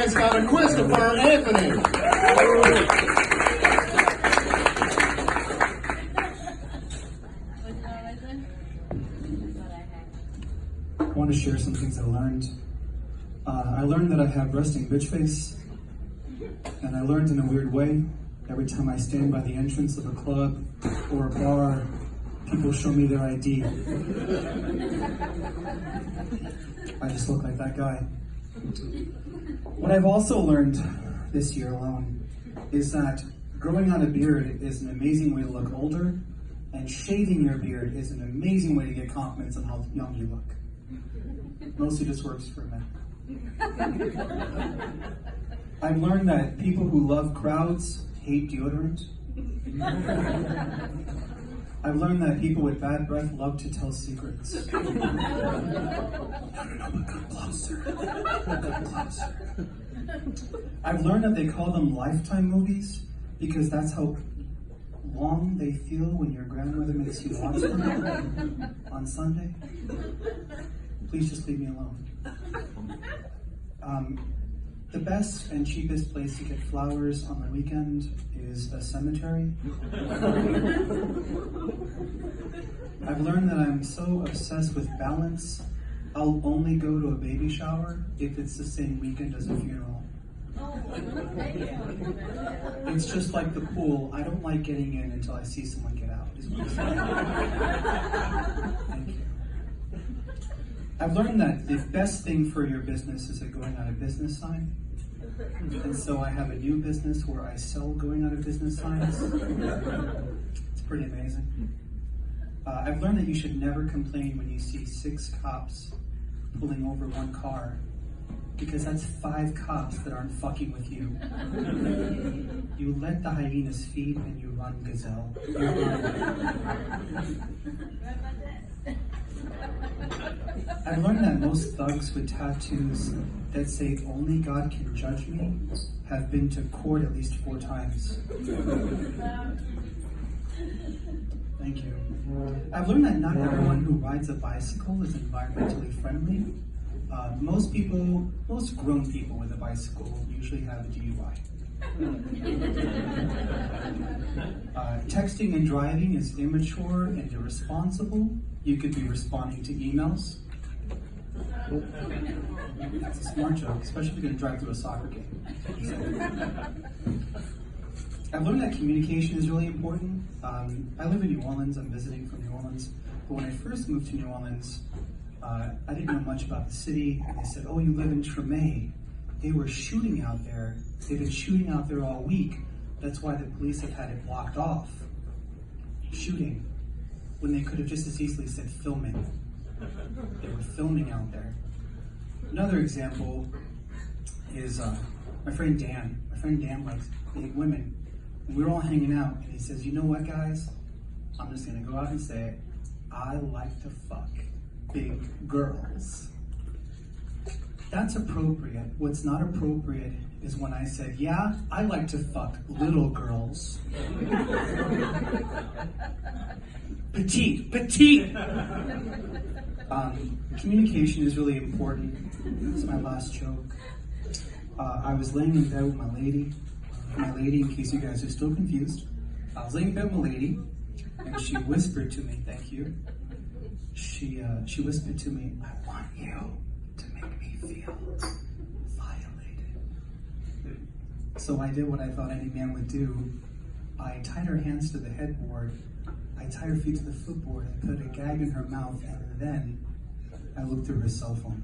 guys got a Christopher and Anthony. I want to share some things I learned. I learned that I have resting bitch face, and I learned in a weird way. Every time I stand by the entrance of a club or a bar, people show me their ID. I just look like that guy. What I've also learned this year alone is that growing out a beard is an amazing way to look older, and shaving your beard is an amazing way to get compliments on how young you look. Mostly just works for men. I've learned that people who love crowds hate deodorant. I've learned that people with bad breath love to tell secrets. No, come closer. Come closer. I've learned that they call them Lifetime movies because that's how long they feel when your grandmother makes you watch them on Sunday. Please just leave me alone. The best and cheapest place to get flowers on the weekend is a cemetery. I've learned that I'm so obsessed with balance, I'll only go to a baby shower if it's the same weekend as a funeral. It's just like the pool. I don't like getting in until I see someone get out. Is what I'm saying. Thank you. I've learned that the best thing for your business is a going out of business sign. And so I have a new business where I sell going out of business signs. It's pretty amazing. I've learned that you should never complain when you see 6 cops pulling over one car, because that's 5 cops that aren't fucking with you. You let the hyenas feed and you run, gazelle. You run. I've learned that most thugs with tattoos that say only God can judge me have been to court at least 4 times. Thank you. I've learned that not everyone who rides a bicycle is environmentally friendly. Most grown people with a bicycle usually have a DUI. Texting and driving is immature and irresponsible. You could be responding to emails. That's a smart joke, especially if you're going to drive through a soccer game. I've learned that communication is really important. I live in New Orleans. I'm visiting from New Orleans. But when I first moved to New Orleans, I didn't know much about the city. And they said, "Oh, you live in Treme." They were shooting out there. They've been shooting out there all week. That's why the police have had it blocked off. Shooting. When they could have just as easily said filming. They were filming out there. Another example is my friend Dan. My friend Dan likes big women. And we were all hanging out, and he says, "You know what, guys? I'm just going to go out and say it. I like to fuck big girls." That's appropriate. What's not appropriate is when I said, "Yeah, I like to fuck little girls." Petite. Communication is really important. This is my last joke. I was laying in bed with my lady. In case you guys are still confused, I was laying in bed with my lady, and she whispered to me, "Thank you." She whispered to me, "I want you to make me feel violated." So I did what I thought any man would do. I tied her hands to the headboard, I tied her feet to the footboard, I put a gag in her mouth, and then I looked through her cell phone.